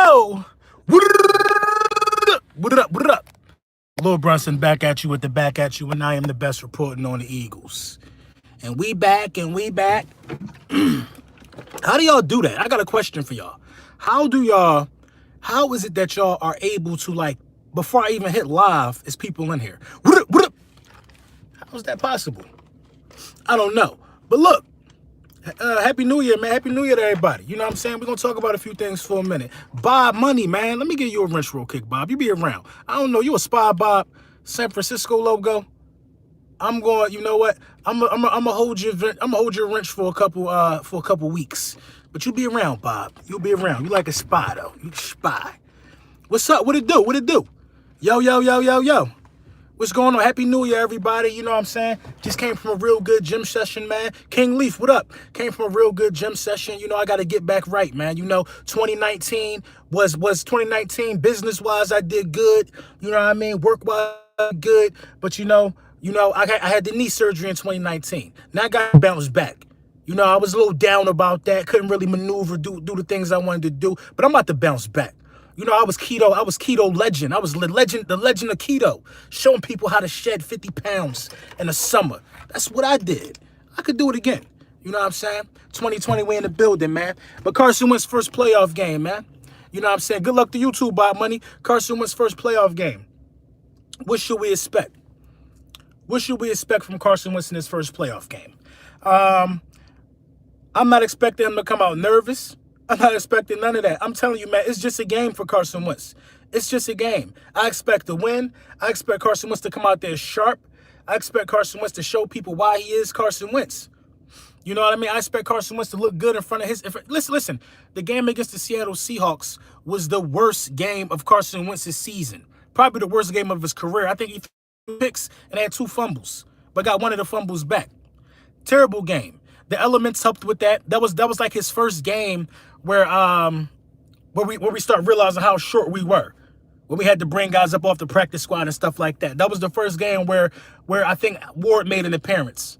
Oh, what up? What up? What up? Lil Brunson back at you with the back at you, and I am the best reporting on the Eagles. And we back, and we back. How do y'all do that? I got a question for y'all. How is it that y'all are able to, like, before I even hit live, is people in here? What up? What up? How is that possible? I don't know. But look, Happy New Year, man. Happy New Year to everybody. You know what I'm saying? We're going to talk about a few things for a minute. Bob Money, man. Let me give you a wrench real quick, Bob. You be around. I don't know. You a spy, Bob? San Francisco logo? I'm going, you know what? I'm gonna hold your wrench for a couple weeks. But you be around, Bob. You'll be around. You like a spy, though. You spy. What's up? What it do? What it do? Yo, yo, yo, yo, yo. What's going on? Happy New Year, everybody. You know what I'm saying? Just came from a real good gym session, man. King Leaf, what up? Came from a real good gym session. You know, I got to get back right, man. You know, 2019 was 2019 business-wise. I did good. You know what I mean? Work-wise, good. But, you know, I had the knee surgery in 2019. Now I got to bounce back. You know, I was a little down about that. Couldn't really maneuver, do the things I wanted to do. But I'm about to bounce back. You know, I was keto legend. I was the legend of keto, showing people how to shed 50 pounds in the summer. That's what I did. I could do it again. You know what I'm saying? 2020, we in the building, man. But Carson Wentz first playoff game, man. You know what I'm saying? Good luck to you too, Bob Money. Carson Wentz first playoff game. What should we expect? What should we expect from Carson Wentz in his first playoff game? I'm not expecting him to come out nervous. I'm not expecting none of that. I'm telling you, man, it's just a game for Carson Wentz. It's just a game. I expect to win. I expect Carson Wentz to come out there sharp. I expect Carson Wentz to show people why he is Carson Wentz. You know what I mean? I expect Carson Wentz to look good in front of his... Listen, the game against the Seattle Seahawks was the worst game of Carson Wentz's season. Probably the worst game of his career. I think he threw picks and had 2 fumbles, but got one of the fumbles back. Terrible game. The elements helped with that. That was like his first game where we start realizing how short we were, when we had to bring guys up off the practice squad and stuff like that. That was the first game where I think Ward made an appearance.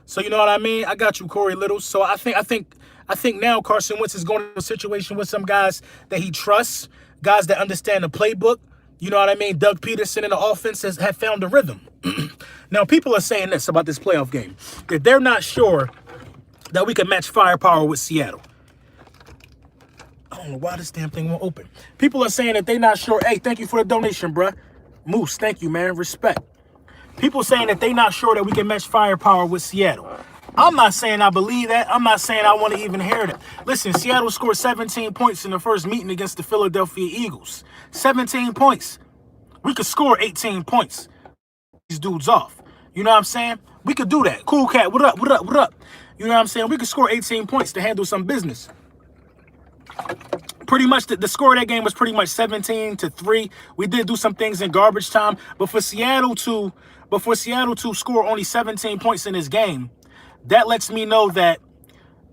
So you know what I mean? I got you, Corey Little. So I think now Carson Wentz is going to a situation with some guys that he trusts, guys that understand the playbook. You know what I mean? Doug Peterson and the offense have found a rhythm. Now, people are saying this about this playoff game, that they're not sure that we can match firepower with Seattle. I don't know why this damn thing won't open. People are saying that they're not sure. Hey, thank you for the donation, bruh. Moose, thank you, man. Respect. People saying that they're not sure that we can match firepower with Seattle. I'm not saying I believe that. I'm not saying I want to even hear that. Listen, Seattle scored 17 points in the first meeting against the Philadelphia Eagles. 17 points. We could score 18 points. These dudes off. You know what I'm saying? We could do that. Cool Cat, what up, what up, what up? You know what I'm saying? We could score 18 points to handle some business. Pretty much the score of that game was pretty much 17-3. We did do some things in garbage time, but for Seattle to score only 17 points in this game, that lets me know that,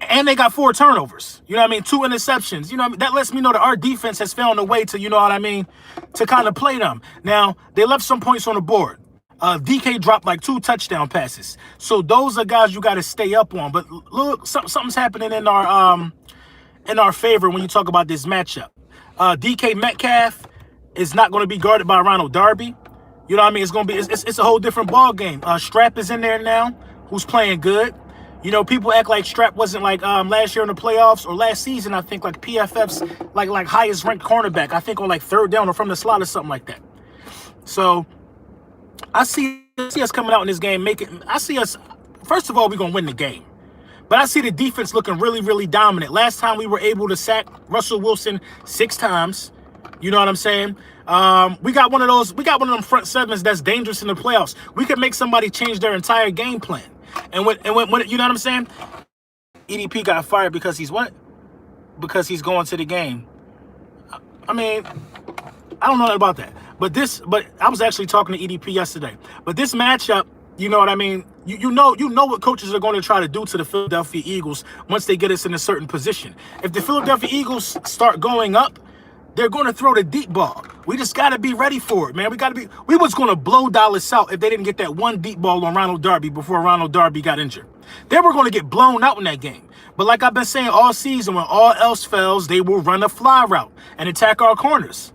and they got 4 turnovers. You know what I mean? 2 interceptions. You know what I mean? That lets me know that our defense has found a way to, you know what I mean, to kind of play them. Now, they left some points on the board. DK dropped like 2 touchdown passes. So those are guys you got to stay up on. But look, something's happening in our favor when you talk about this matchup. DK Metcalf is not going to be guarded by Ronald Darby. You know what I mean? It's going to be it's a whole different ball game. Strap is in there now, who's playing good. You know, people act like Strap wasn't like last year in the playoffs or last season. I think like PFF's like highest ranked cornerback. I think on like 3rd down or from the slot or something like that. So I see us coming out in this game I see us. First of all, we're going to win the game. But I see the defense looking really, really dominant. Last time we were able to sack Russell Wilson 6 times. You know what I'm saying? We got one of them front sevens that's dangerous in the playoffs. We could make somebody change their entire game plan. And when you know what I'm saying? EDP got fired because he's what? Because he's going to the game. I mean, I don't know nothing about that. But I was actually talking to EDP yesterday. But this matchup, you know what I mean? You know what coaches are going to try to do to the Philadelphia Eagles once they get us in a certain position. If the Philadelphia Eagles start going up, they're going to throw the deep ball. We just got to be ready for it, man. We was going to blow Dallas out if they didn't get that one deep ball on Ronald Darby before Ronald Darby got injured. They were going to get blown out in that game. But like I've been saying all season, when all else fails, they will run a fly route and attack our corners.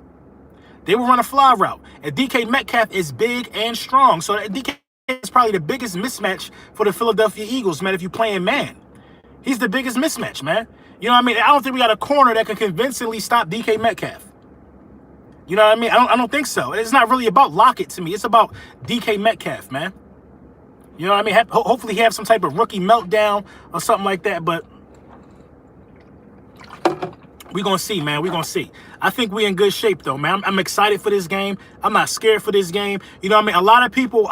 They will run a fly route. And DK Metcalf is big and strong. So DK is probably the biggest mismatch for the Philadelphia Eagles, man, if you're playing man. He's the biggest mismatch, man. You know what I mean? I don't think we got a corner that can convincingly stop DK Metcalf. You know what I mean? I don't think so. It's not really about Lockett to me. It's about DK Metcalf, man. You know what I mean? Hopefully he has some type of rookie meltdown or something like that, but we're going to see, man. We're going to see. I think we're in good shape, though, man. I'm excited for this game. I'm not scared for this game. You know what I mean? A lot of people,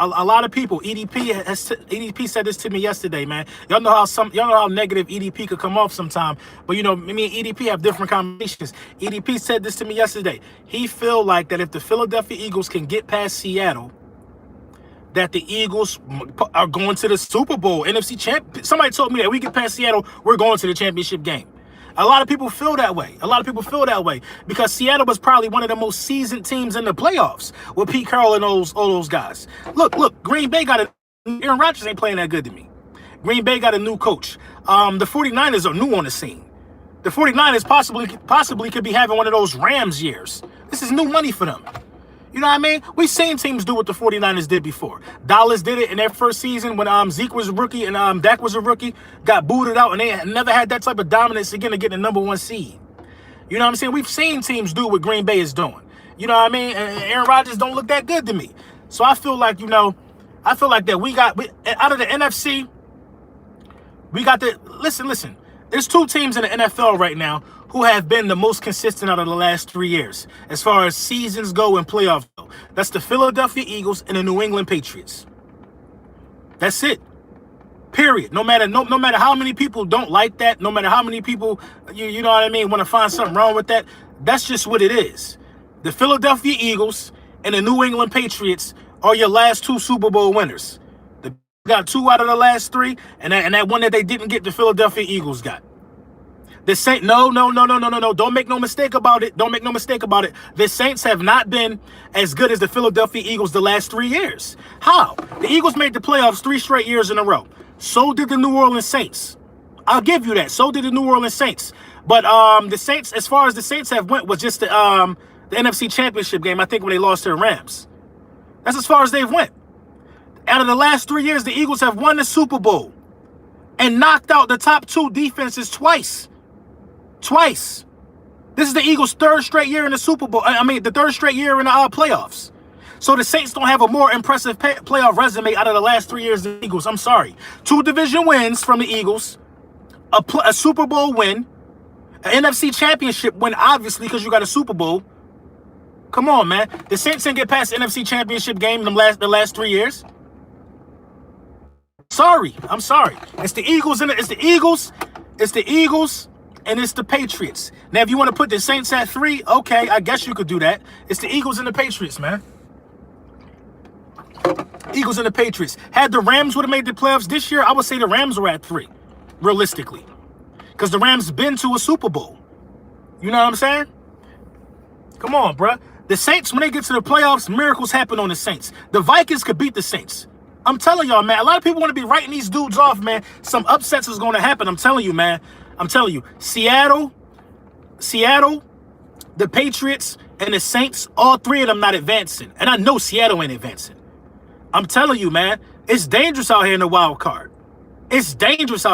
EDP said this to me yesterday, man. Y'all know how negative EDP could come off sometime. But, you know, me and EDP have different conversations. EDP said this to me yesterday. He feel like that if the Philadelphia Eagles can get past Seattle, that the Eagles are going to the Super Bowl, NFC champ. Somebody told me that we get past Seattle, we're going to the championship game. A lot of people feel that way. Because Seattle was probably one of the most seasoned teams in the playoffs with Pete Carroll and all those guys. Look, Green Bay Aaron Rodgers ain't playing that good to me. Green Bay got a new coach. The 49ers are new on the scene. The 49ers possibly could be having one of those Rams years. This is new money for them. You know what I mean? We've seen teams do what the 49ers did before. Dallas did it in their first season when Zeke was a rookie and Dak was a rookie, got booted out, and they never had that type of dominance again to get the #1 seed. You know what I'm saying? We've seen teams do what Green Bay is doing. You know what I mean? And Aaron Rodgers don't look that good to me. So I feel like, that out of the NFC, we got the, listen, there's two teams in the NFL right now who have been the most consistent out of the last 3 years as far as seasons go and playoffs go. That's the Philadelphia Eagles and the New England Patriots. That's it. Period. No matter how many people don't like that, no matter how many people, you know what I mean, want to find something wrong with that, that's just what it is. The Philadelphia Eagles and the New England Patriots are your last two Super Bowl winners. They got 2 out of the last 3, and that one that they didn't get, the Philadelphia Eagles got. The Saints, no. Don't make no mistake about it. The Saints have not been as good as the Philadelphia Eagles the last 3 years. How? The Eagles made the playoffs 3 straight years in a row. So did the New Orleans Saints. I'll give you that. So did the New Orleans Saints. But the Saints, as far as the Saints have went, was just the NFC Championship game, I think, when they lost to the Rams. That's as far as they've went. Out of the last 3 years, the Eagles have won the Super Bowl and knocked out the top 2 defenses twice. Twice. This is the Eagles' 3rd straight year in the Super Bowl. The 3rd straight year in the playoffs. So the Saints don't have a more impressive playoff resume out of the last 3 years than the Eagles. I'm sorry. 2 division wins from the Eagles, a Super Bowl win, an NFC Championship win, obviously, because you got a Super Bowl. Come on, man. The Saints didn't get past the NFC Championship game in the last 3 years. I'm sorry. It's the Eagles and it's the Eagles. And it's the Patriots. Now, if you want to put the Saints at 3, okay, I guess you could do that. It's the Eagles and the Patriots, man. Eagles and the Patriots. Had the Rams would have made the playoffs this year, I would say the Rams were at 3, realistically. Because the Rams been to a Super Bowl. You know what I'm saying? Come on, bruh. The Saints, when they get to the playoffs, miracles happen on the Saints. The Vikings could beat the Saints. I'm telling y'all, man. A lot of people want to be writing these dudes off, man. Some upsets is going to happen. I'm telling you, man. Seattle, the Patriots, and the Saints, all 3 of them not advancing. And I know Seattle ain't advancing. I'm telling you, man, it's dangerous out here in the wild card. It's dangerous,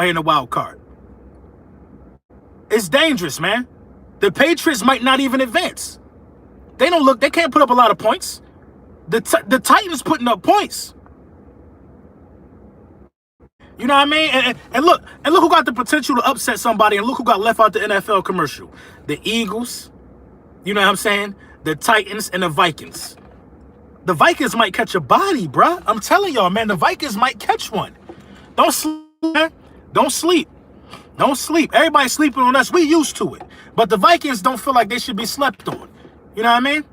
man. The Patriots might not even advance. They can't put up a lot of points. The Titans putting up points. You know what I mean? And look who got the potential to upset somebody, and look who got left out the NFL commercial. The Eagles, you know what I'm saying? The Titans and the Vikings. The Vikings might catch a body, bruh. I'm telling y'all, man, the Vikings might catch one. Don't sleep, man. Don't sleep. Everybody's sleeping on us. We used to it. But the Vikings don't feel like they should be slept on. You know what I mean?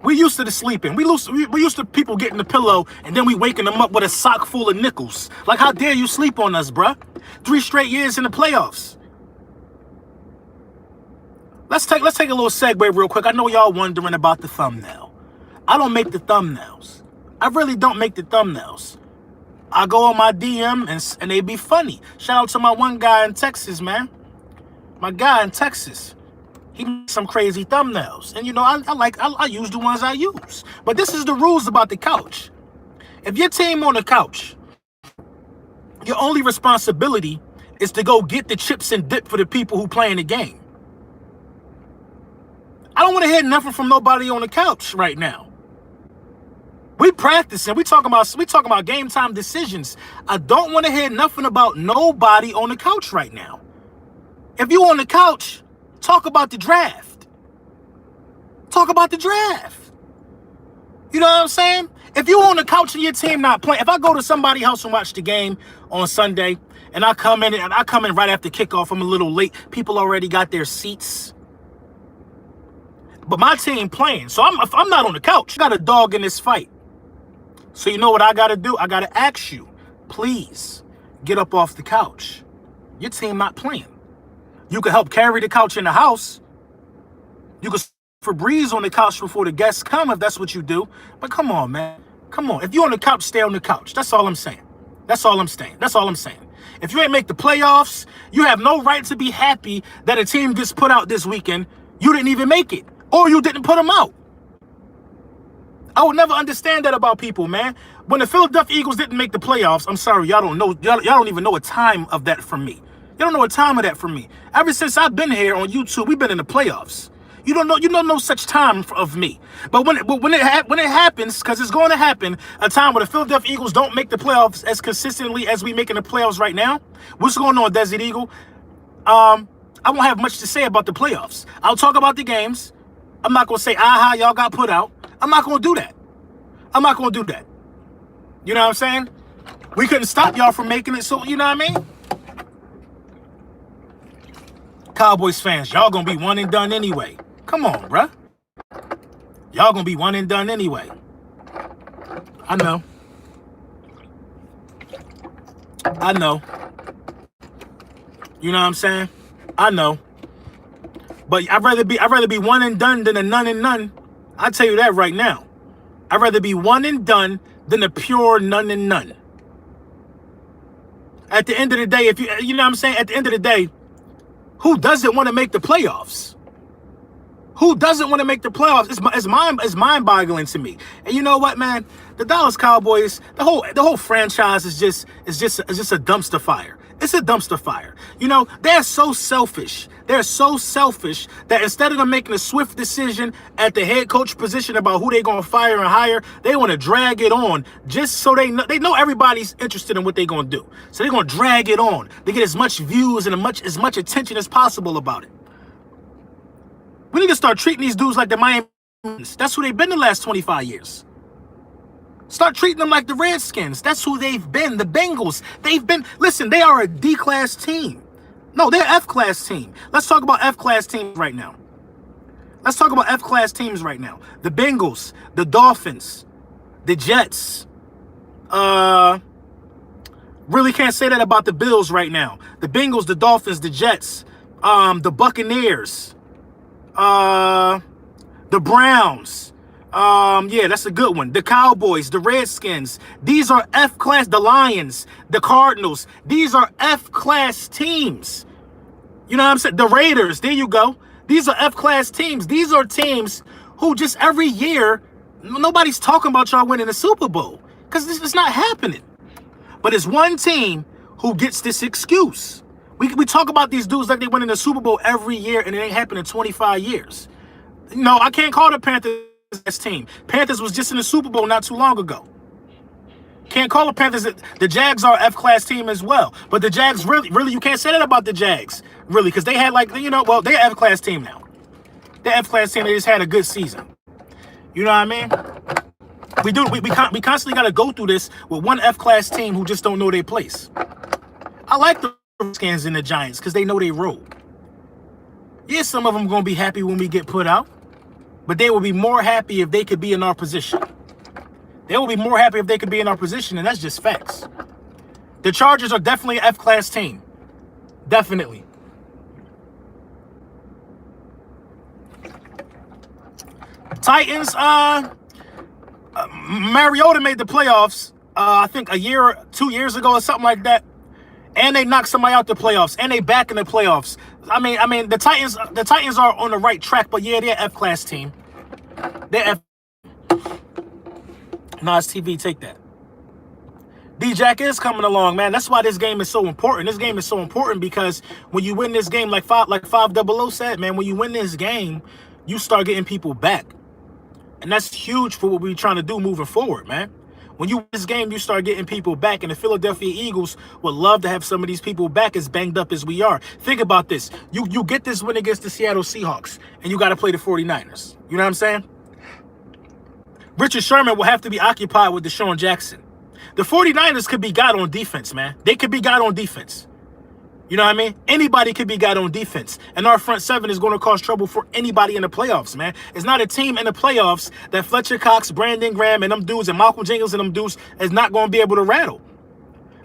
We used to the sleeping. We used to people getting the pillow and then we waking them up with a sock full of nickels. Like, how dare you sleep on us, bruh? 3 straight years in the playoffs. Let's take a little segue real quick. I know y'all wondering about the thumbnail. I don't make the thumbnails. I really don't make the thumbnails. I go on my DM and they be funny. Shout out to my one guy in Texas, man. My guy in Texas. He makes some crazy thumbnails. And, you know, I use the ones I use. But this is the rules about the couch. If your team on the couch, your only responsibility is to go get the chips and dip for the people who play in the game. I don't want to hear nothing from nobody on the couch right now. We practicing. We talking about game time decisions. I don't want to hear nothing about nobody on the couch right now. If you on the couch, talk about the draft. Talk about the draft. You know what I'm saying? If you on the couch and your team not playing, if I go to somebody's house and watch the game on Sunday, and I come in right after kickoff, I'm a little late. People already got their seats. But my team playing, so if I'm not on the couch, I got a dog in this fight. So you know what I got to do? I got to ask you, please get up off the couch. Your team not playing. You can help carry the couch in the house. You can Febreze on the couch before the guests come if that's what you do. But come on, man. Come on. If you're on the couch, stay on the couch. That's all I'm saying. That's all I'm saying. That's all I'm saying. If you ain't make the playoffs, you have no right to be happy that a team gets put out this weekend. You didn't even make it. Or you didn't put them out. I would never understand that about people, man. When the Philadelphia Eagles didn't make the playoffs, I'm sorry, y'all don't know. Y'all don't even know a time of that from me. You don't know a time of that from me. Ever since I've been here on YouTube, we've been in the playoffs. You don't know no such time of me. But when it happens, because it's going to happen, a time where the Philadelphia Eagles don't make the playoffs as consistently as we making the playoffs right now. What's going on, Desert Eagle? I won't have much to say about the playoffs. I'll talk about the games. I'm not gonna say aha, y'all got put out. I'm not gonna do that. I'm not gonna do that. You know what I'm saying? We couldn't stop y'all from making it, so you know what I mean? Cowboys fans, y'all gonna be one and done anyway. Come on, bruh. Y'all gonna be one and done anyway. I know. I know. You know what I'm saying? I know. But I'd rather be one and done than a none and none. I tell you that right now. I'd rather be one and done than a pure none and none. At the end of the day, if you know what I'm saying? At the end of the day, who doesn't want to make the playoffs? Who doesn't want to make the playoffs? It's mind-boggling to me. And you know what, man? The Dallas Cowboys, the whole franchise is just a dumpster fire. It's a dumpster fire. You know, they're so selfish. They're so selfish that instead of them making a swift decision at the head coach position about who they're going to fire and hire, they want to drag it on just so they know everybody's interested in what they're going to do. So they're going to drag it on. They get as much views and as much attention as possible about it. We need to start treating these dudes like the Miami. That's who they've been the last 25 years. Start treating them like the Redskins. That's who they've been. The Bengals. Listen, they are a D-class team. No, they're F-class team. Let's talk about F-class teams right now. The Bengals, the Dolphins, the Jets. Really can't say that about the Bills right now. The Bengals, the Dolphins, the Jets, the Buccaneers, the Browns. Yeah, that's a good one. The Cowboys, the Redskins. These are F-class. The Lions, the Cardinals. These are F-class teams. You know what I'm saying? The Raiders. There you go. These are F-class teams. These are teams who just every year, nobody's talking about y'all winning the Super Bowl because it's not happening. But it's one team who gets this excuse. We talk about these dudes like they win in the Super Bowl every year, and it ain't happened in 25 years. No, I can't call the Panthers this team. Panthers was just in the Super Bowl not too long ago. Can't call the Panthers. The Jags are F-class team as well. But the Jags, really, you can't say that about the Jags, really, because they had well, they're F-class team now. They're F-class team. They just had a good season. You know what I mean? We constantly got to go through this with one F-class team who just don't know their place. I like the Skins and the Giants because they know they role. Yeah, some of them going to be happy when we get put out, but they will be more happy if they could be in our position. They will be more happy if they could be in our position, and that's just facts. The Chargers are definitely an F-class team. Definitely. Titans, Mariota made the playoffs. I think 2 years ago or something like that. And they knocked somebody out the playoffs, and they back in the playoffs. I mean, the Titans are on the right track, but yeah, they're an F-class team. They're F. Nas TV, take that. D-Jack is coming along, man. That's why this game is so important. This game is so important because when you win this game, like 500 said, man, when you win this game, you start getting people back. And that's huge for what we're trying to do moving forward, man. When you win this game, you start getting people back. And the Philadelphia Eagles would love to have some of these people back as banged up as we are. Think about this. You get this win against the Seattle Seahawks, and you got to play the 49ers. You know what I'm saying? Richard Sherman will have to be occupied with Deshaun Jackson. The 49ers could be God on defense, man. They could be God on defense. You know what I mean? Anybody could be God on defense. And our front seven is going to cause trouble for anybody in the playoffs, man. It's not a team in the playoffs that Fletcher Cox, Brandon Graham, and them dudes, and Malcolm Jenkins and them dudes is not going to be able to rattle.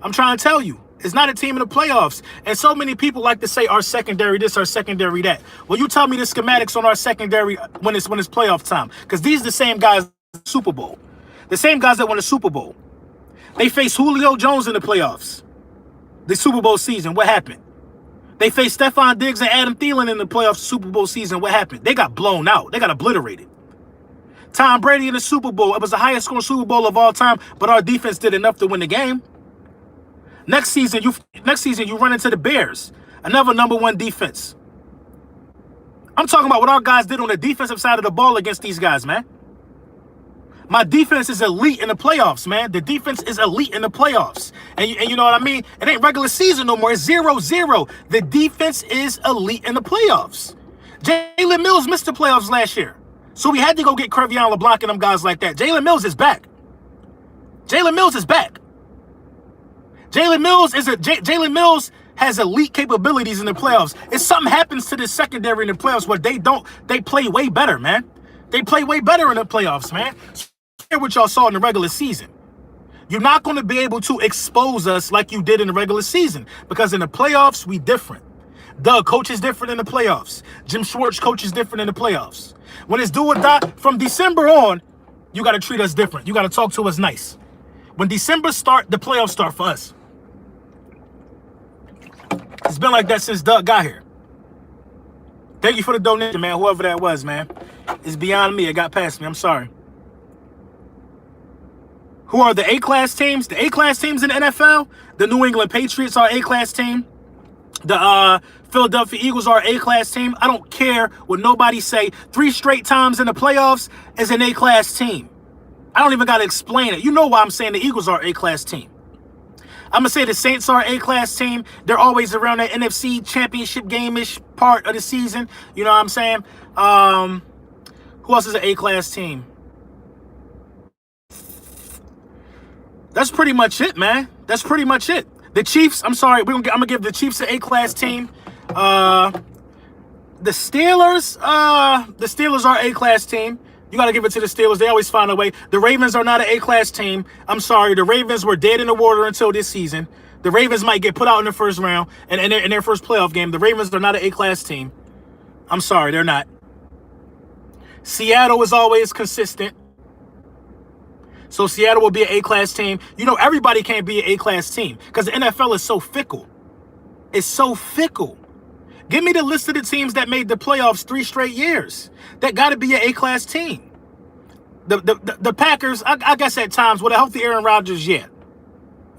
I'm trying to tell you. It's not a team in the playoffs. And so many people like to say our secondary this, our secondary that. Well, you tell me the schematics on our secondary when it's playoff time. Because these are the same guys Super Bowl. The same guys that won the Super Bowl. They faced Julio Jones in the playoffs. The Super Bowl season, what happened? They faced Stephon Diggs and Adam Thielen in the playoffs Super Bowl season. What happened? They got blown out. They got obliterated. Tom Brady in the Super Bowl. It was the highest scoring Super Bowl of all time, but our defense did enough to win the game. Next season, you run into the Bears. Another #1 defense. I'm talking about what our guys did on the defensive side of the ball against these guys, man. My defense is elite in the playoffs, man. The defense is elite in the playoffs. And you know what I mean? It ain't regular season no more. It's 0-0. The defense is elite in the playoffs. Jalen Mills missed the playoffs last year. So we had to go get Crevion LeBlanc and them guys like that. Jalen Mills is back. Jalen Mills is back. Jalen Mills has elite capabilities in the playoffs. If something happens to the secondary in the playoffs where they play way better, man. They play way better in the playoffs, man. What y'all saw in the regular season. You're not going to be able to expose us like you did in the regular season because in the playoffs, we different. Doug, coach is different in the playoffs. Jim Schwartz, coach is different in the playoffs. When it's do or die, from December on, you got to treat us different. You got to talk to us nice. When December start, the playoffs start for us. It's been like that since Doug got here. Thank you for the donation, man, whoever that was, man. It's beyond me. It got past me. I'm sorry. Who are the A-class teams? The A-class teams in the NFL, the New England Patriots are A-class team. The Philadelphia Eagles are A-class team. I don't care what nobody say. 3 straight times in the playoffs is an A-class team. I don't even got to explain it. You know why I'm saying the Eagles are A-class team. I'm going to say the Saints are an A-class team. They're always around that NFC championship game-ish part of the season. You know what I'm saying? Who else is an A-class team? That's pretty much it, man. That's pretty much it. The Chiefs, I'm sorry, I'm going to give the Chiefs an A-class team. The Steelers are an A-class team. You got to give it to the Steelers. They always find a way. The Ravens are not an A-class team. I'm sorry. The Ravens were dead in the water until this season. The Ravens might get put out in the first round and in their first playoff game. The Ravens are not an A-class team. I'm sorry. They're not. Seattle is always consistent. So Seattle will be an A-class team. You know, everybody can't be an A-class team because the NFL is so fickle. It's so fickle. Give me the list of the teams that made the playoffs 3 straight years. That got to be an A-class team. The Packers, I guess at times, with a healthy Aaron Rodgers, yeah.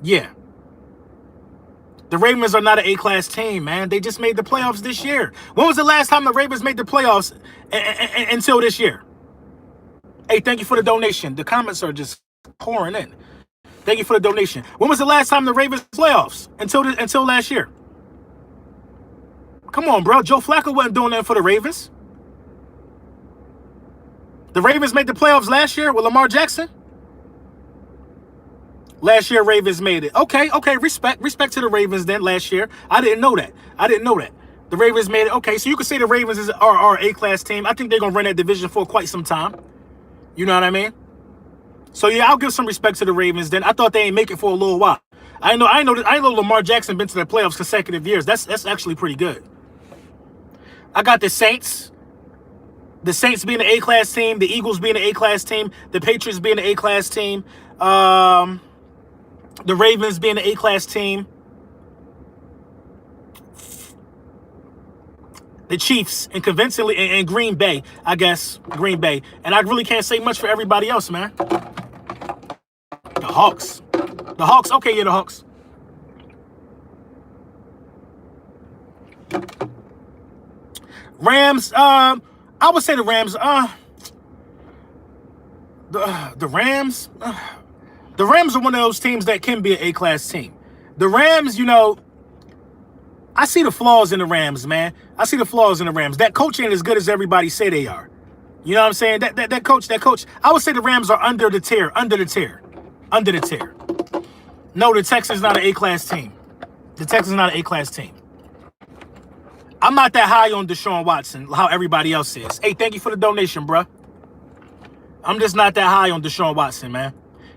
Yeah. The Ravens are not an A-class team, man. They just made the playoffs this year. When was the last time the Ravens made the playoffs until this year? Hey, thank you for the donation. The comments are just pouring in. Thank you for the donation. When was the last time the Ravens playoffs? Until last year. Come on, bro. Joe Flacco wasn't doing that for the Ravens. The Ravens made the playoffs last year with Lamar Jackson. Last year, Ravens made it. Okay. Respect to the Ravens then last year. I didn't know that. The Ravens made it. Okay, so you could say the Ravens are A-class team. I think they're going to run that division for quite some time. You know what I mean? So, yeah, I'll give some respect to the Ravens then. I thought they ain't make it for a little while. I know Lamar Jackson been to the playoffs consecutive years. That's actually pretty good. I got the Saints. The Saints being an A-class team. The Eagles being an A-class team. The Patriots being an A-class team. The Ravens being an A-class team. The Chiefs, and convincingly, and Green Bay, I guess. Green Bay. And I really can't say much for everybody else, man. The Hawks. The Hawks, okay, yeah, the Hawks. Rams, I would say the Rams, the Rams, the Rams are one of those teams that can be an A-class team. The Rams, you know, I see the flaws in the Rams, man. I see the flaws in the Rams. That coach ain't as good as everybody say they are. You know what I'm saying? That coach, I would say the Rams are under the tier. No, the Texans not an A-class team. The Texans not an A-class team. I'm not that high on Deshaun Watson, how everybody else is. Hey, thank you for the donation, bruh. I'm just not that high on Deshaun Watson, man.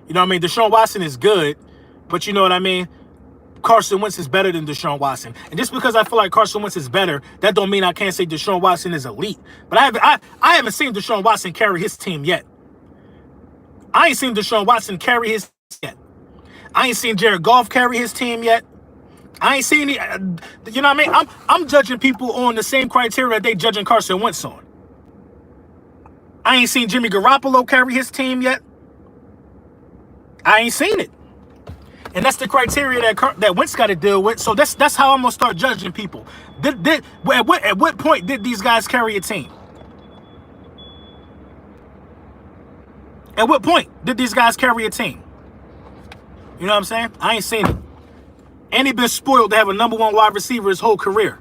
You know what I mean? Deshaun Watson is good, but you know what I mean? Carson Wentz is better than Deshaun Watson. And just because I feel like Carson Wentz is better, that don't mean I can't say Deshaun Watson is elite. But I haven't seen Deshaun Watson carry his team yet. I ain't seen Deshaun Watson carry his team yet. I ain't seen Jared Goff carry his team yet. I ain't seen it. You know what I mean? I'm judging people on the same criteria that they judging Carson Wentz on. I ain't seen Jimmy Garoppolo carry his team yet. I ain't seen it. And that's the criteria that Wentz got to deal with. So that's how I'm going to start judging people. At what point did these guys carry a team? At what point did these guys carry a team? You know what I'm saying? I ain't seen it. And he been spoiled to have a #1 wide receiver his whole career.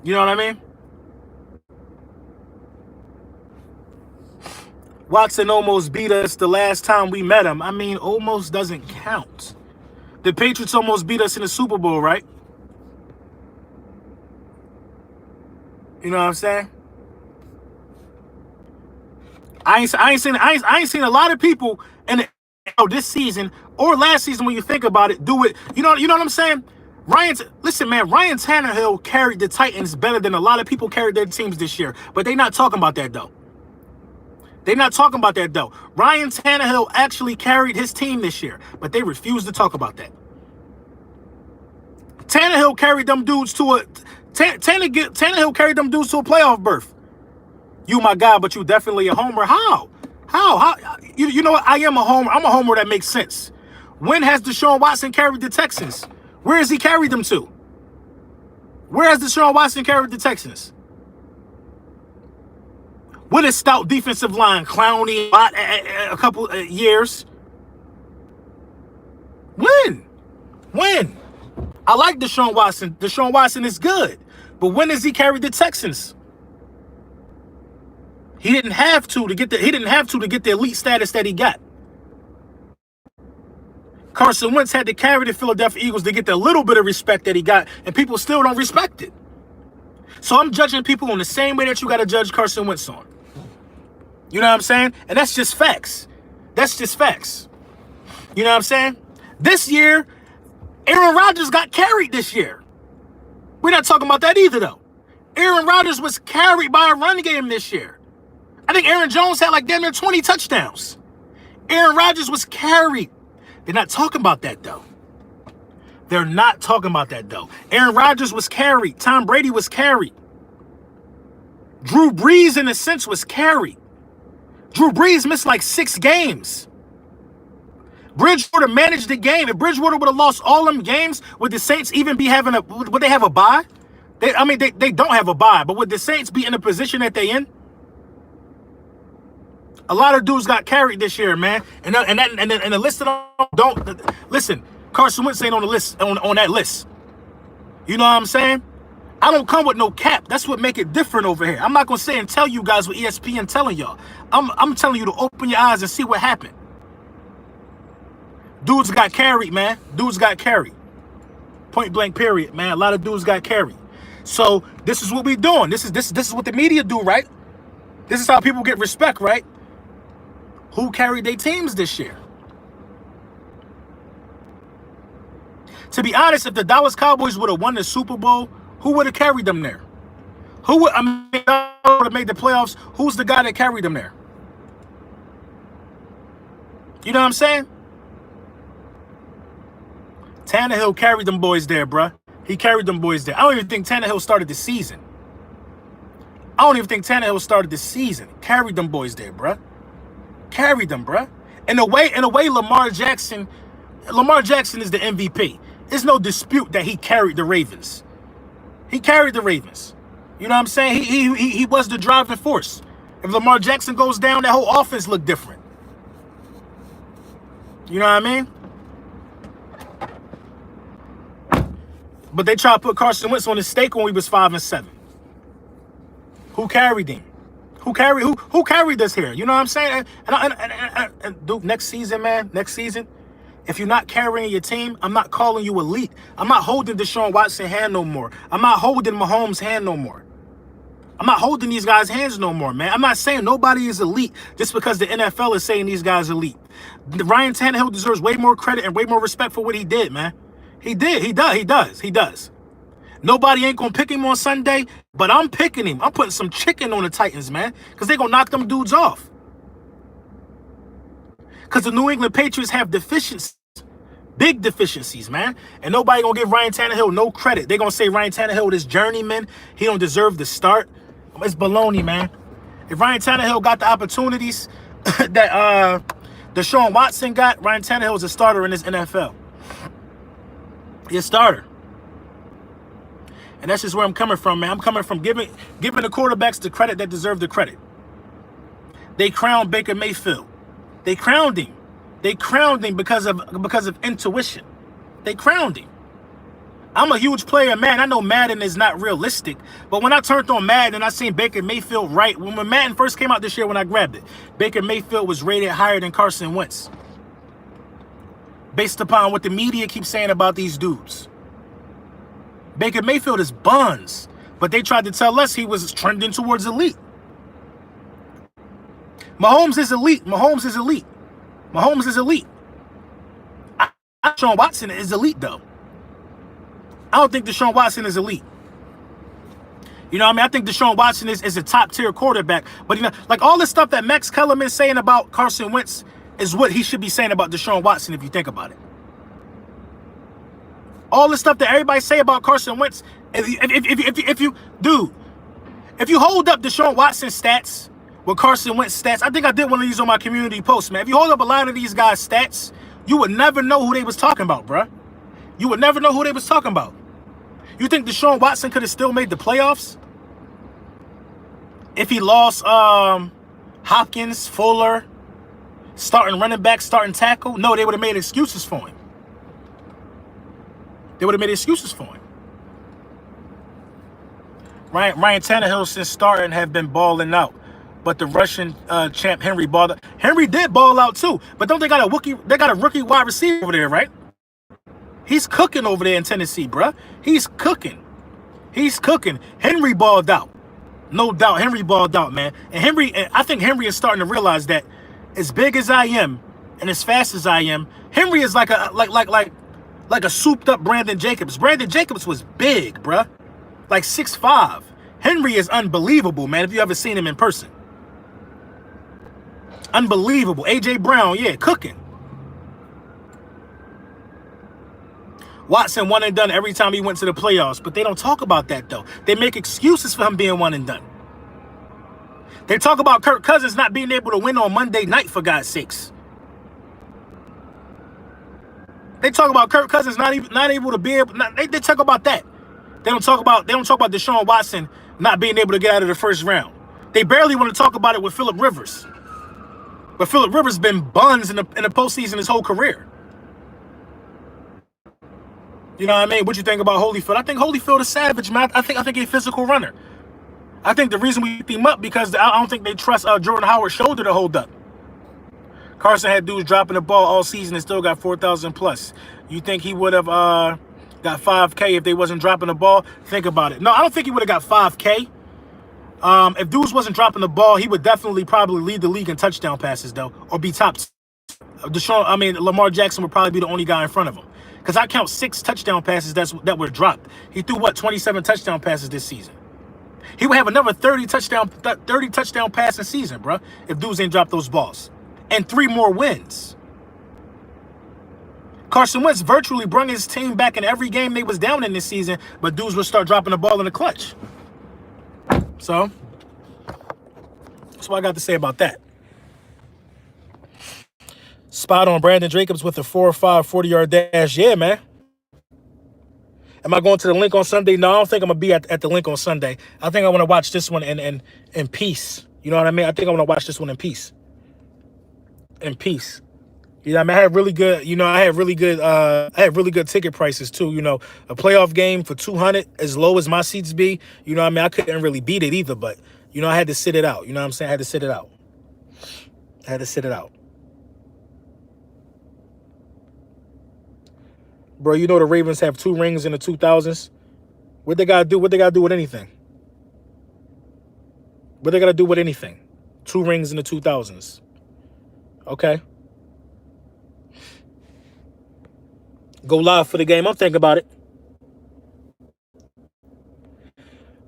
You know what I mean? Watson almost beat us the last time we met him. I mean, almost doesn't count. The Patriots almost beat us in the Super Bowl, right? You know what I'm saying? I ain't seen a lot of people in this season or last season when you think about it do it. You know what I'm saying? Listen, man, Ryan Tannehill carried the Titans better than a lot of people carried their teams this year. But they're not talking about that, though. Ryan Tannehill actually carried his team this year, but they refuse to talk about that. Tannehill carried them dudes to a playoff berth. You my guy, but you definitely a homer. How? You know what? I am a homer. I'm a homer that makes sense. When has Deshaun Watson carried the Texans? Where has he carried them to? Where has Deshaun Watson carried the Texans? With a stout defensive line, Clowney, a couple of years. When? I like Deshaun Watson. Deshaun Watson is good. But when has he carried the Texans? He didn't have to get the elite status that he got. Carson Wentz had to carry the Philadelphia Eagles to get the little bit of respect that he got, and people still don't respect it. So I'm judging people on the same way that you got to judge Carson Wentz on. You know what I'm saying? And that's just facts. You know what I'm saying? This year, Aaron Rodgers got carried this year. We're not talking about that either, though. Aaron Rodgers was carried by a run game this year. I think Aaron Jones had like damn near 20 touchdowns. Aaron Rodgers was carried. They're not talking about that, though. Aaron Rodgers was carried. Tom Brady was carried. Drew Brees, in a sense, was carried. Drew Brees missed like 6 games. Bridgewater managed the game. If Bridgewater would have lost all them games, would the Saints even be having would they have a bye? They don't have a bye, but would the Saints be in the position that they in? A lot of dudes got carried this year, man. And the list of them don't listen. Carson Wentz ain't on the list on that list. You know what I'm saying? I don't come with no cap. That's what make it different over here. I'm not gonna say and tell you guys what ESPN telling y'all. I'm telling you to open your eyes and see what happened. Dudes got carried, man. Point blank period, man. A lot of dudes got carried. So this is what we doing. This is what the media do, right? This is how people get respect, right? Who carried their teams this year? To be honest, if the Dallas Cowboys would have won the Super Bowl, who would have carried them there? Would have made the playoffs? Who's the guy that carried them there? You know what I'm saying? Tannehill carried them boys there, bruh. He carried them boys there. I don't even think Tannehill started the season. Carried them boys there, bruh. Carried them, bruh. In a way, Lamar Jackson is the MVP. There's no dispute that he carried the Ravens. He carried the Ravens. You know what I'm saying? He was the driving force. If Lamar Jackson goes down, that whole offense look different. You know what I mean? But they tried to put Carson Wentz on the stake when we was 5-7. Who carried him? Who carried us here? You know what I'm saying? And dude, next season, man, if you're not carrying your team, I'm not calling you elite. I'm not holding Deshaun Watson's hand no more. I'm not holding Mahomes' hand no more. I'm not holding these guys' hands no more, man. I'm not saying nobody is elite just because the NFL is saying these guys are elite. Ryan Tannehill deserves way more credit and way more respect for what he did, man. He does. Nobody ain't gonna pick him on Sunday, but I'm picking him. I'm putting some chicken on the Titans, man, because they gonna knock them dudes off. Because the New England Patriots have deficiencies, big deficiencies, man. And nobody gonna give Ryan Tannehill no credit. They gonna say Ryan Tannehill, this journeyman, he don't deserve the start. It's baloney, man. If Ryan Tannehill got the opportunities that Deshaun Watson got, Ryan Tannehill is a starter in this NFL. He's a starter. And that's just where I'm coming from, man. I'm coming from giving the quarterbacks the credit that deserve the credit. They crowned Baker Mayfield. They crowned him. because of intuition. They crowned him. I'm a huge player, man. I know Madden is not realistic, but when I turned on Madden, I seen Baker Mayfield right. When Madden first came out this year, when I grabbed it, Baker Mayfield was rated higher than Carson Wentz, based upon what the media keeps saying about these dudes. Baker Mayfield is buns, but they tried to tell us he was trending towards elite. Mahomes is elite. Deshaun Watson is elite, though. I don't think Deshaun Watson is elite. You know what I mean? I think Deshaun Watson is a top-tier quarterback. But, you know, like all the stuff that Max Kellerman is saying about Carson Wentz is what he should be saying about Deshaun Watson if you think about it. All the stuff that everybody say about Carson Wentz, if you hold up Deshaun Watson's stats with Carson Wentz stats, I think I did one of these on my community post, man. If you hold up a lot of these guys' stats, you would never know who they was talking about, bruh. You would never know who they was talking about. You think Deshaun Watson could have still made the playoffs if he lost Hopkins, Fuller, starting running back, starting tackle? No, they would have made excuses for him. Ryan Tannehill since starting have been balling out, but the Russian champ Henry balled out. Henry did ball out too, but don't they got a rookie wide receiver over there, right? He's cooking over there in Tennessee, bruh. He's cooking. Henry balled out. No doubt, Henry balled out, man. And I think Henry is starting to realize that as big as I am and as fast as I am, Henry is like a souped up Brandon Jacobs. Brandon Jacobs was big, bruh. Like 6'5". Henry is unbelievable, man, if you ever seen him in person. Unbelievable. A.J. Brown, yeah, cooking. Watson one and done every time he went to the playoffs, but they don't talk about that, though. They make excuses for him being one and done. They talk about Kirk Cousins not being able to win on Monday night, for God's sakes. They talk about Kirk Cousins not able to be able. They talk about that. They don't talk about Deshaun Watson not being able to get out of the first round. They barely want to talk about it with Phillip Rivers. But Phillip Rivers been buns in the postseason his whole career. You know what I mean? What you think about Holyfield? I think Holyfield is savage, man. I think he's a physical runner. I think the reason we picked him up because I don't think they trust Jordan Howard's shoulder to hold up. Carson had dudes dropping the ball all season and still got 4,000 plus. You think he would have got 5K if they wasn't dropping the ball? Think about it. No, I don't think he would have got 5K. If dudes wasn't dropping the ball, he would definitely probably lead the league in touchdown passes, though, or be top. Lamar Jackson would probably be the only guy in front of him. Because I count 6 touchdown passes that were dropped. He threw, 27 touchdown passes this season. He would have another 30 touchdown passing season, bro, if dudes ain't dropped those balls. And 3 more wins. Carson Wentz virtually brought his team back in every game they was down in this season, but dudes would start dropping the ball in the clutch. So, that's what I got to say about that. Spot on Brandon Jacobs with a 4-5 40-yard dash. Yeah, man. Am I going to the link on Sunday? No, I don't think I'm going to be at the link on Sunday. I think I want to watch this one in peace. You know what I mean? I think I want to watch this one in peace. In peace. You know, I mean, I had really good ticket prices too. You know, a playoff game for $200, as low as my seats be. You know what I mean? I couldn't really beat it either, but you know, I had to sit it out. You know what I'm saying? I had to sit it out. Bro, you know the Ravens have 2 rings in the 2000s. What they gotta do? What they gotta do with anything? What they gotta do with anything? 2 rings in the 2000s. Okay. Go live for the game. I'm thinking about it.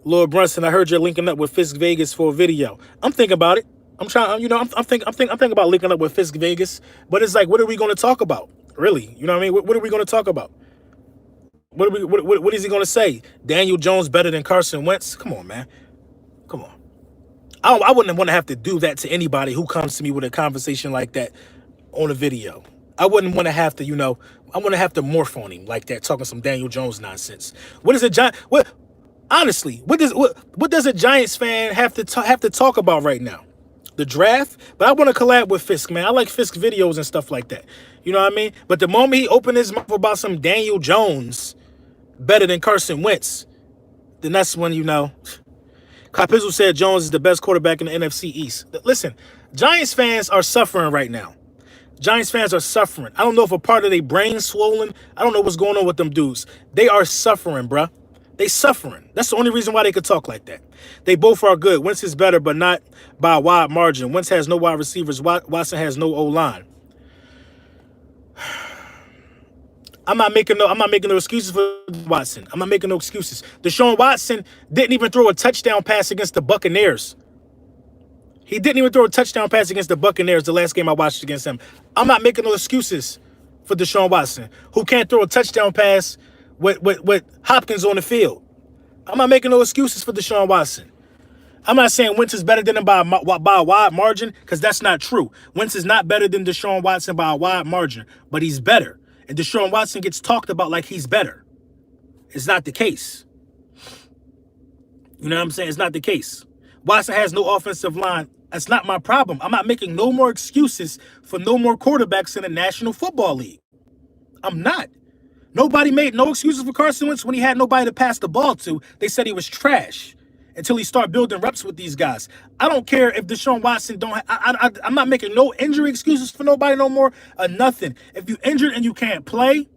Lord Brunson, I heard you're linking up with Fisk Vegas for a video. I'm thinking about it. I'm trying. You know, I'm thinking about linking up with Fisk Vegas. But it's like, what are we going to talk about? Really? You know what I mean? What are we going to talk about? What is he going to say? Daniel Jones better than Carson Wentz? Come on, man. Come on. I wouldn't want to have to do that to anybody who comes to me with a conversation like that on a video. I wouldn't want to have to, you know, I want to have to morph on him like that, talking some Daniel Jones nonsense. What is a giant? Honestly, what does a Giants fan have to talk about right now? The draft? But I want to collab with Fisk, man. I like Fisk videos and stuff like that. You know what I mean? But the moment he opened his mouth about some Daniel Jones better than Carson Wentz, then that's when, you know, Capizzle said Jones is the best quarterback in the NFC East. Listen, Giants fans are suffering right now. Giants fans are suffering. I don't know if a part of their brain swollen. I don't know what's going on with them dudes. They are suffering, bruh. They suffering. That's the only reason why they could talk like that. They both are good. Wentz is better, but not by a wide margin. Wentz has no wide receivers. Watson has no O-line. I'm not making no excuses for Watson. I'm not making no excuses. Deshaun Watson didn't even throw a touchdown pass against the Buccaneers. He didn't even throw a touchdown pass against the Buccaneers the last game I watched against him. I'm not making no excuses for Deshaun Watson, who can't throw a touchdown pass with Hopkins on the field. I'm not making no excuses for Deshaun Watson. I'm not saying Wentz is better than him by a wide margin, because that's not true. Wentz is not better than Deshaun Watson by a wide margin, but he's better. And Deshaun Watson gets talked about like he's better. It's not the case. You know what I'm saying? It's not the case. Watson has no offensive line. That's not my problem. I'm not making no more excuses for no more quarterbacks in the National Football League. I'm not. Nobody made no excuses for Carson Wentz when he had nobody to pass the ball to. They said he was trash until he started building reps with these guys. I don't care if Deshaun Watson don't. I'm not making no injury excuses for nobody no more or nothing. If you injured and you can't play,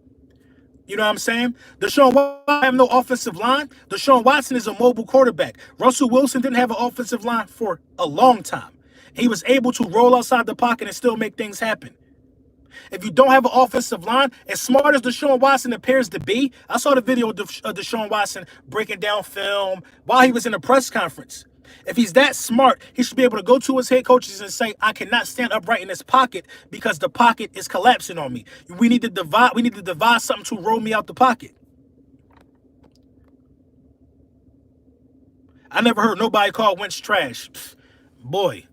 you know what I'm saying? Deshaun Watson have no offensive line. Deshaun Watson is a mobile quarterback. Russell Wilson didn't have an offensive line for a long time. He was able to roll outside the pocket and still make things happen. If you don't have an offensive line, as smart as Deshaun Watson appears to be, I saw the video of Deshaun Watson breaking down film while he was in a press conference. If he's that smart, he should be able to go to his head coaches and say, I cannot stand upright in this pocket because the pocket is collapsing on me. We need to devise something to roll me out the pocket. I never heard nobody call Wentz trash. Boy.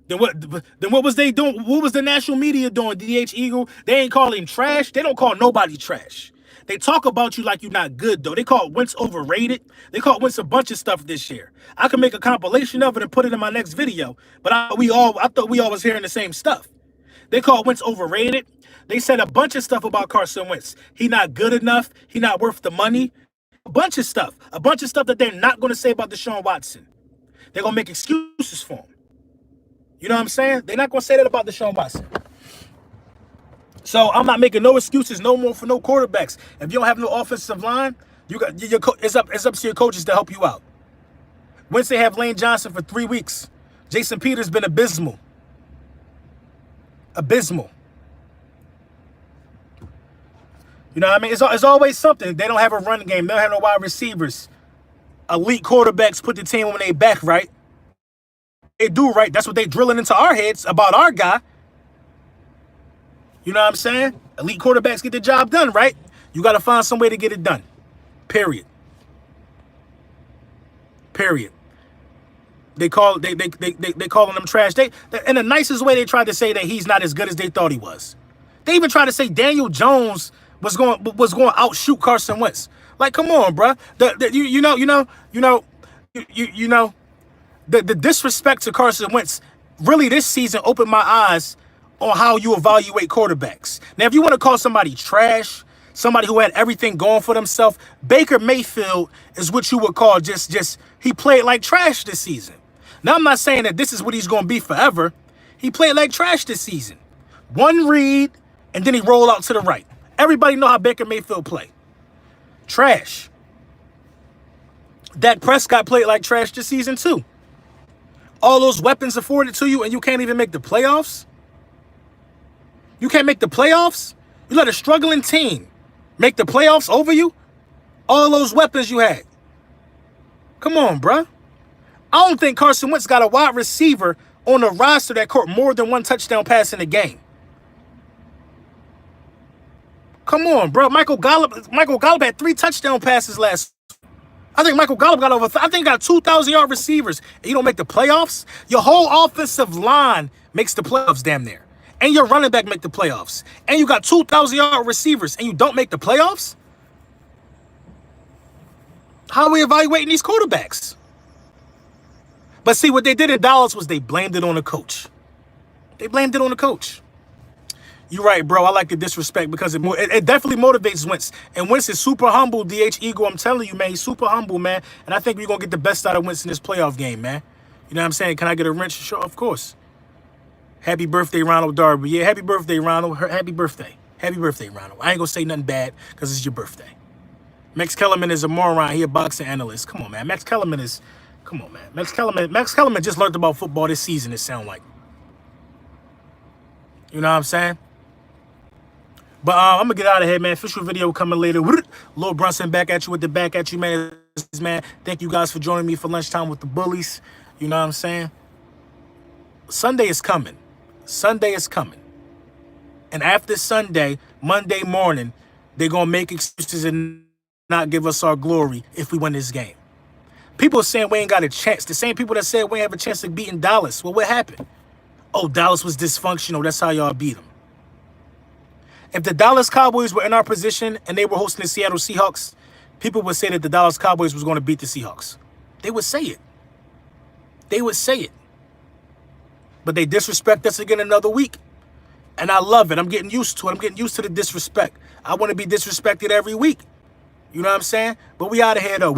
Then what was they doing? What was the national media doing? DH Eagle? They ain't call him trash. They don't call nobody trash. They talk about you like you're not good, though. They call Wentz overrated. They call Wentz a bunch of stuff this year. I can make a compilation of it and put it in my next video. But I thought we all was hearing the same stuff. They call Wentz overrated. They said a bunch of stuff about Carson Wentz. He not good enough. He not worth the money. A bunch of stuff. A bunch of stuff that they're not going to say about Deshaun Watson. They're going to make excuses for him. You know what I'm saying? They're not going to say that about Deshaun Watson. So I'm not making no excuses no more for no quarterbacks. If you don't have no offensive line, it's up to your coaches to help you out. Once they have Lane Johnson for 3 weeks, Jason Peters been abysmal. Abysmal. You know what I mean? It's always something. They don't have a run game. They don't have no wide receivers. Elite quarterbacks put the team on their back, right? They do, right? That's what they drilling into our heads about our guy. You know what I'm saying? Elite quarterbacks get the job done, right? You got to find some way to get it done. Period. Period. They calling him trash. They in the nicest way, they tried to say that he's not as good as they thought he was. They even tried to say Daniel Jones was going to outshoot Carson Wentz. Like, come on, bro. The disrespect to Carson Wentz really this season opened my eyes on how you evaluate quarterbacks. Now, if you want to call somebody trash, somebody who had everything going for themselves, Baker Mayfield is what you would call just he played like trash this season. Now, I'm not saying that this is what he's going to be forever. He played like trash this season. One read, and then he rolled out to the right. Everybody know how Baker Mayfield play. Trash. Dak Prescott played like trash this season, too. All those weapons afforded to you, and you can't even make the playoffs? You can't make the playoffs? You let a struggling team make the playoffs over you? All those weapons you had. Come on, bruh. I don't think Carson Wentz got a wide receiver on the roster that caught more than one touchdown pass in the game. Come on, bro. Michael Gallup had 3 touchdown passes last. I think Michael Gallup got got 2,000-yard receivers. And you don't make the playoffs? Your whole offensive line makes the playoffs damn near. And your running back make the playoffs. And you got 2,000-yard receivers and you don't make the playoffs? How are we evaluating these quarterbacks? But see, what they did in Dallas was they blamed it on the coach. They blamed it on the coach. You're right, bro. I like the disrespect because it definitely motivates Wentz. And Wentz is super humble, DH Eagle. I'm telling you, man. He's super humble, man. And I think we're going to get the best out of Wentz in this playoff game, man. You know what I'm saying? Can I get a wrench? Sure, of course. Happy birthday, Ronald Darby. Yeah, happy birthday, Ronald. Happy birthday. Happy birthday, Ronald. I ain't going to say nothing bad because it's your birthday. Max Kellerman is a moron. He a boxing analyst. Come on, man. Max Kellerman is... Come on, man. Max Kellerman just learned about football this season, it sound like. You know what I'm saying? But I'm going to get out of here, man. Official video coming later. Lil Brunson back at you with the back at you, man. Thank you guys for joining me for lunchtime with the bullies. You know what I'm saying? Sunday is coming. Sunday is coming. And after Sunday, Monday morning, they're going to make excuses and not give us our glory if we win this game. People are saying we ain't got a chance. The same people that said we ain't have a chance of beating Dallas. Well, what happened? Oh, Dallas was dysfunctional. That's how y'all beat them. If the Dallas Cowboys were in our position and they were hosting the Seattle Seahawks, people would say that the Dallas Cowboys was going to beat the Seahawks. They would say it. They would say it. But they disrespect us again another week. And I love it. I'm getting used to it. I'm getting used to the disrespect. I want to be disrespected every week. You know what I'm saying? But we out of here, though.